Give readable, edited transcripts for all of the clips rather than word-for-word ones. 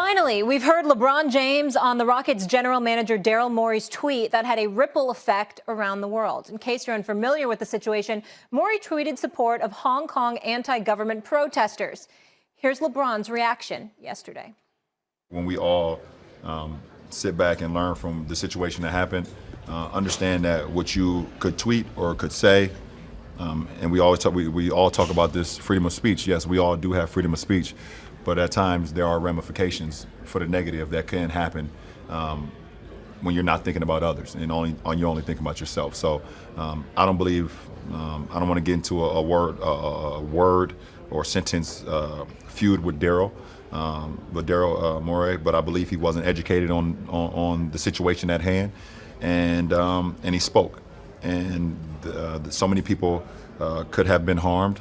Finally, we've heard LeBron James on the Rockets general manager Daryl Morey's tweet that had a ripple effect around the world. In case you're unfamiliar with the situation, Morey tweeted support of Hong Kong anti-government protesters. Here's LeBron's reaction yesterday. When we all sit back and learn from the situation that happened, understand that what you could tweet or could say, and we all talk about this freedom of speech. Yes, we all do have freedom of speech. But at times there are ramifications for the negative that can happen when you're not thinking about others and you're only thinking about yourself. So I don't believe I don't want to get into a word or sentence feud with Daryl Morey, but I believe he wasn't educated on the situation at hand, and he spoke, and so many people could have been harmed.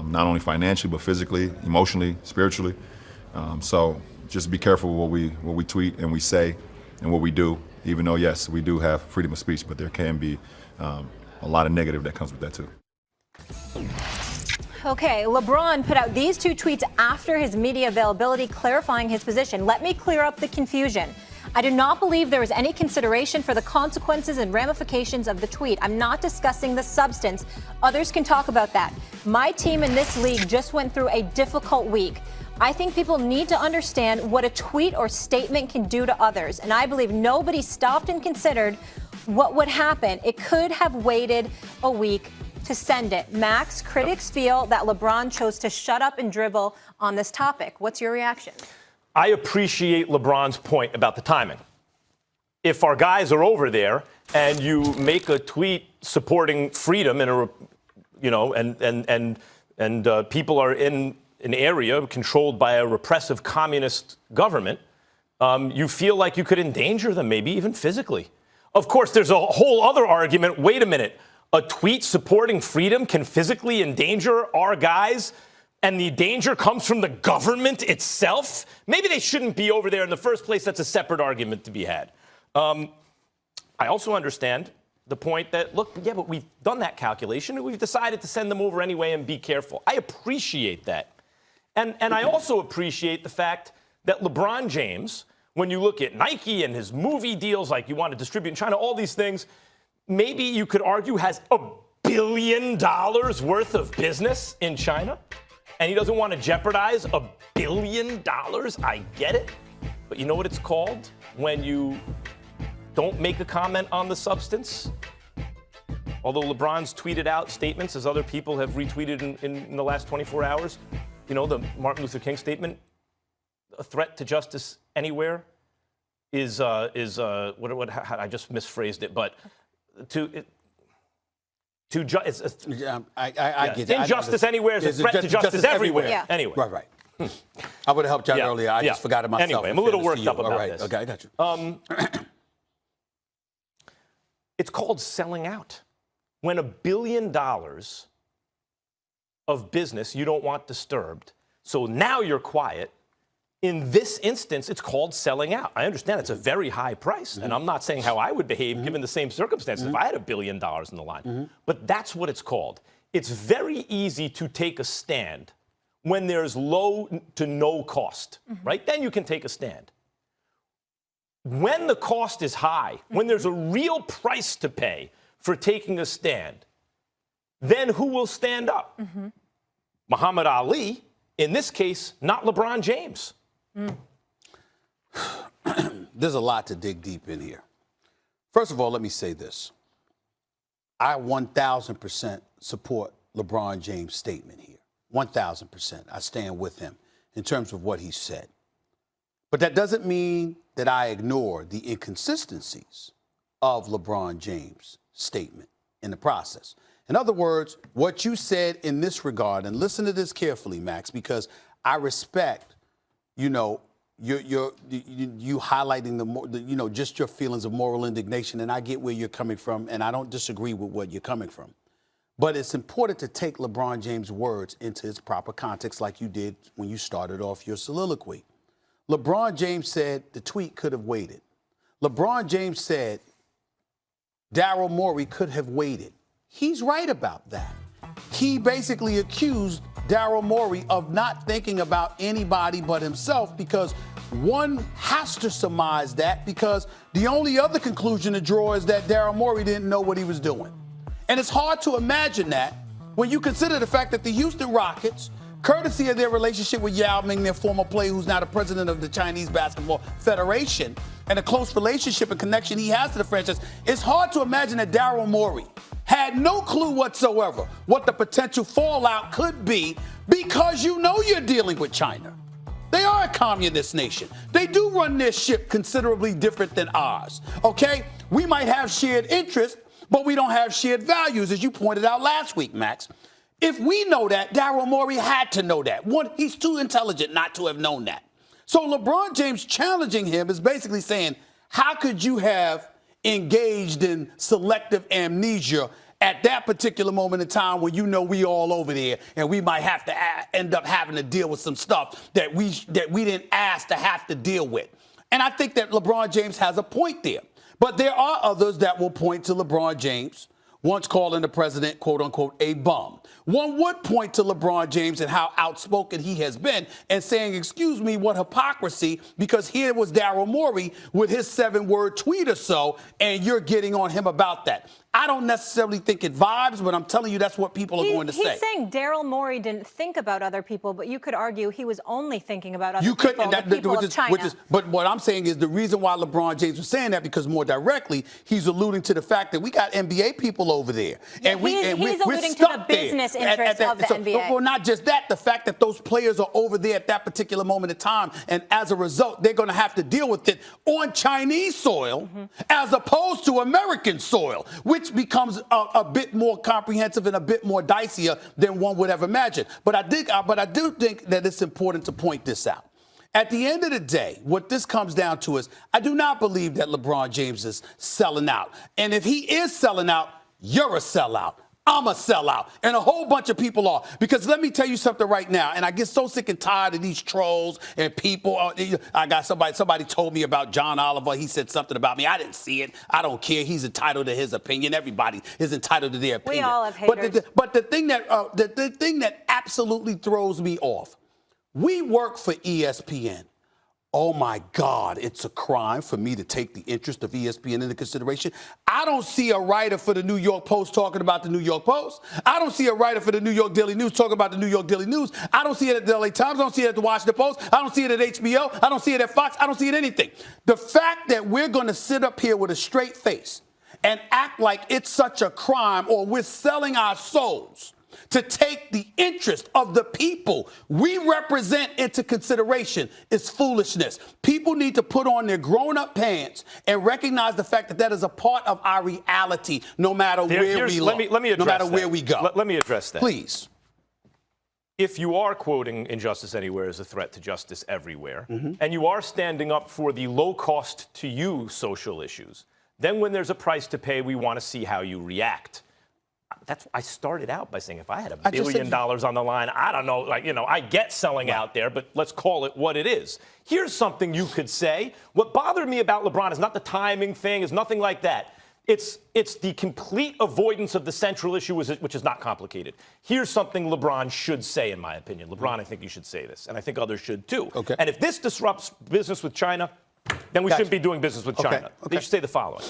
Not only financially, but physically, emotionally, spiritually. So just be careful what we tweet and we say and what we do, even though, yes, we do have freedom of speech, but there can be a lot of negative that comes with that too. Okay, LeBron put out these two tweets after his media availability clarifying his position. Let me clear up the confusion. I do not believe there is any consideration for the consequences and ramifications of the tweet. I'm not discussing the substance. Others can talk about that. My team in this league just went through a difficult week. I think people need to understand what a tweet or statement can do to others. And I believe nobody stopped and considered what would happen. It could have waited a week to send it. Max, critics feel that LeBron chose to shut up and dribble on this topic. What's your reaction? I appreciate LeBron's point about the timing. If our guys are over there and you make a tweet supporting freedom in and people are in an area controlled by a repressive communist government, you feel like you could endanger them, maybe even physically. Of course, there's a whole other argument. Wait a minute. A tweet supporting freedom can physically endanger our guys, and the danger comes from the government itself? Maybe they shouldn't be over there in the first place. That's a separate argument to be had. I also understand the point that, look, yeah, but we've done that calculation, and we've decided to send them over anyway and be careful. I appreciate that. And I also appreciate the fact that LeBron James, when you look at Nike and his movie deals, like you want to distribute in China, all these things, maybe you could argue has $1 billion worth of business in China. And he doesn't want to jeopardize $1 billion. I get it. But you know what it's called when you don't make a comment on the substance? Although LeBron's tweeted out statements, as other people have retweeted in the last 24 hours, you know, the Martin Luther King statement, a threat to justice anywhere is I just misphrased it, but I get that. Injustice anywhere is a threat to justice everywhere. Yeah. Anyway. Right. I would have helped you out earlier. I just forgot it myself. Anyway, I'm a little worked up about this. Okay, I got you. It's called selling out. When $1 billion of business you don't want disturbed, so now you're quiet. In this instance, it's called selling out. I understand it's a very high price, and I'm not saying how I would behave given the same circumstances if I had $1 billion in the line. But that's what it's called. It's very easy to take a stand when there's low to no cost, right? Then you can take a stand. When the cost is high, when there's a real price to pay for taking a stand, then who will stand up? Muhammad Ali, in this case, not LeBron James. There's a lot to dig deep in here. First of all, let me say this. I 1,000% support LeBron James' statement here. 1,000%. I stand with him in terms of what he said. But that doesn't mean that I ignore the inconsistencies of LeBron James' statement in the process. In other words, what you said in this regard, and listen to this carefully, Max, because I respect, you know, you highlighting just your feelings of moral indignation, and I get where you're coming from, and I don't disagree with what you're coming from. But it's important to take LeBron James' words into its proper context, like you did when you started off your soliloquy. LeBron James said the tweet could have waited. LeBron James said Daryl Morey could have waited. He's right about that. He basically accused Daryl Morey of not thinking about anybody but himself, because one has to surmise that because the only other conclusion to draw is that Daryl Morey didn't know what he was doing. And it's hard to imagine that when you consider the fact that the Houston Rockets, courtesy of their relationship with Yao Ming, their former player who's now the president of the Chinese Basketball Federation, and a close relationship and connection he has to the franchise, it's hard to imagine that Daryl Morey had no clue whatsoever what the potential fallout could be because you know you're dealing with China. They are a communist nation. They do run their ship considerably different than ours, okay? We might have shared interests, but we don't have shared values, as you pointed out last week, Max. If we know that, Daryl Morey had to know that. One, he's too intelligent not to have known that. So LeBron James challenging him is basically saying, how could you have engaged in selective amnesia at that particular moment in time when you know we all over there and we might have to end up having to deal with some stuff that we didn't ask to have to deal with. And I think that LeBron James has a point there. But there are others that will point to LeBron James once calling the president, quote unquote, a bum. One would point to LeBron James and how outspoken he has been and saying, excuse me, what hypocrisy, because here was Daryl Morey with his 7-word tweet or so, and you're getting on him about that. I don't necessarily think it vibes, but I'm telling you that's what people are going to say. He's saying Daryl Morey didn't think about other people, but you could argue he was only thinking about other people, the people of China. But what I'm saying is the reason why LeBron James was saying that, because more directly, he's alluding to the fact that we got NBA people over there. Yeah, and he's alluding to the business interests of the NBA. Well, not just that, the fact that those players are over there at that particular moment in time, and as a result, they're going to have to deal with it on Chinese soil as opposed to American soil, which becomes a bit more comprehensive and a bit more dicier than one would have imagined. But I do think that it's important to point this out. At the end of the day, what this comes down to is I do not believe that LeBron James is selling out. And if he is selling out, you're a sellout. I'm a sellout, and a whole bunch of people are. Because let me tell you something right now, and I get so sick and tired of these trolls and people. I got somebody told me about John Oliver. He said something about me. I didn't see it. I don't care. He's entitled to his opinion. Everybody is entitled to their opinion. We all have haters. But the thing that absolutely throws me off, we work for ESPN. Oh, my God, it's a crime for me to take the interest of ESPN into consideration. I don't see a writer for the New York Post talking about the New York Post. I don't see a writer for the New York Daily News talking about the New York Daily News. I don't see it at the LA Times. I don't see it at the Washington Post. I don't see it at HBO. I don't see it at Fox. I don't see it anything. The fact that we're going to sit up here with a straight face and act like it's such a crime or we're selling our souls to take the interest of the people we represent into consideration is foolishness. People need to put on their grown-up pants and recognize the fact that that is a part of our reality, no matter where we look, no matter where we go. Let me address that. Please. If you are quoting injustice anywhere as a threat to justice everywhere, and you are standing up for the low-cost-to-you social issues, then when there's a price to pay, we want to see how you react. I started out by saying if I had $1 billion on the line, I don't know, I get selling out there, but let's call it what it is. Here's something you could say. What bothered me about LeBron is not the timing thing, is nothing like that. It's the complete avoidance of the central issue, which is not complicated. Here's something LeBron should say, in my opinion. LeBron, I think you should say this, and I think others should too. Okay. And if this disrupts business with China, then we shouldn't be doing business with China. They should say the following.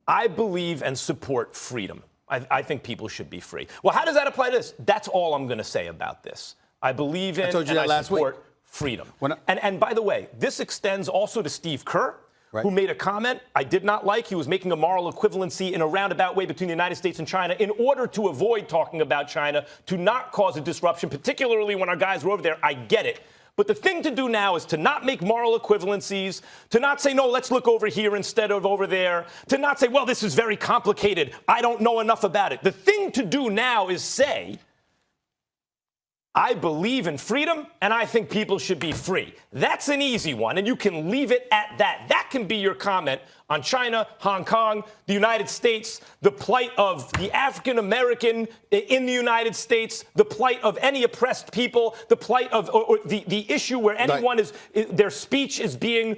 I believe and support freedom. I think people should be free. Well, how does that apply to this? That's all I'm going to say about this. I believe in and I support freedom. And by the way, this extends also to Steve Kerr, who made a comment I did not like. He was making a moral equivalency in a roundabout way between the United States and China in order to avoid talking about China, to not cause a disruption, particularly when our guys were over there. I get it. But the thing to do now is to not make moral equivalencies, to not say, no, let's look over here instead of over there, to not say, well, this is very complicated. I don't know enough about it. The thing to do now is say, I believe in freedom, and I think people should be free. That's an easy one, and you can leave it at that. That can be your comment on China, Hong Kong, the United States, the plight of the African American in the United States, the plight of any oppressed people, the plight of or the issue where anyone their speech is being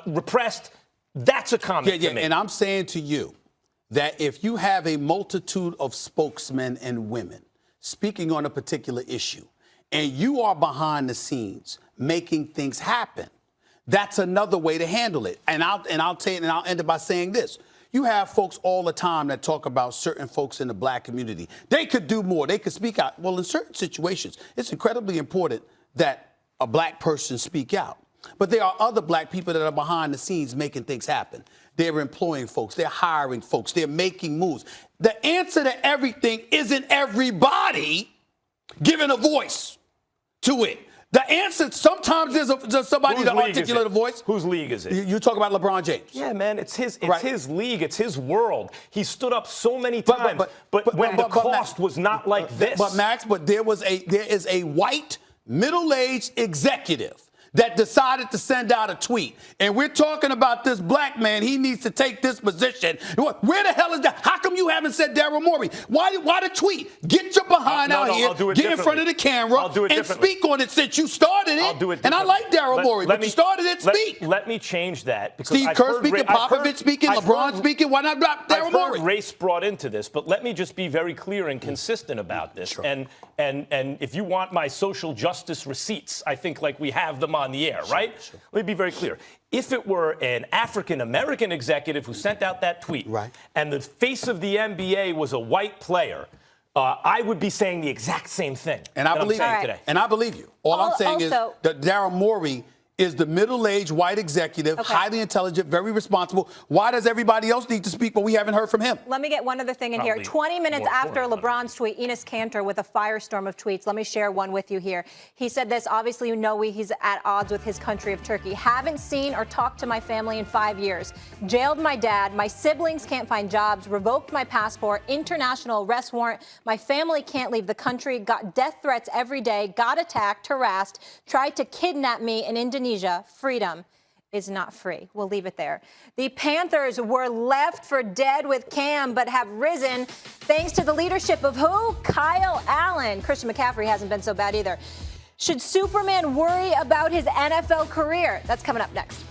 repressed. That's a comment to me. And I'm saying to you that if you have a multitude of spokesmen and women speaking on a particular issue, and you are behind the scenes making things happen, that's another way to handle it. And I'll end it by saying this. You have folks all the time that talk about certain folks in the black community. They could do more. They could speak out. Well, in certain situations, it's incredibly important that a black person speak out. But there are other black people that are behind the scenes making things happen. They're employing folks. They're hiring folks. They're making moves. The answer to everything isn't everybody giving a voice to it. The answer, sometimes there's somebody to articulate a voice. Whose league is it? You talk about LeBron James. Yeah, man, it's his league. It's his world. He stood up so many times, but when the cost was not like this. But Max, there is a white, middle-aged executive that decided to send out a tweet. And we're talking about this black man. He needs to take this position. Where the hell is that? How come you haven't said Daryl Morey? Why the tweet? Get your behind out here, get in front of the camera, and speak on it since you started it. I'll do it and I like Daryl Morey, but you started it, speak. Let me change that. Because Steve Kerr speaking, Popovich speaking, LeBron speaking. Why not Daryl Morey? Race brought into this, but let me just be very clear and consistent about this. Sure. And if you want my social justice receipts, I think like we have them on the air, right? Sure. Let me be very clear. If it were an African-American executive who sent out that tweet, right, and the face of the NBA was a white player, I would be saying the exact same thing. And I believe you. Today. And I believe you. All I'm saying is that Daryl Morey is the middle-aged white executive, highly intelligent, very responsible. Why does everybody else need to speak, but we haven't heard from him? Let me get one other thing in here. 20 minutes after LeBron's tweet, Enes Kanter with a firestorm of tweets. Let me share one with you here. He said this, obviously you know he's at odds with his country of Turkey. Haven't seen or talked to my family in 5 years. Jailed my dad. My siblings can't find jobs. Revoked my passport. International arrest warrant. My family can't leave the country. Got death threats every day. Got attacked, harassed. Tried to kidnap me in Indonesia. Freedom is not free. We'll leave it there. The Panthers were left for dead with Cam, but have risen thanks to the leadership of who? Kyle Allen. Christian McCaffrey hasn't been so bad either. Should Superman worry about his NFL career? That's coming up next.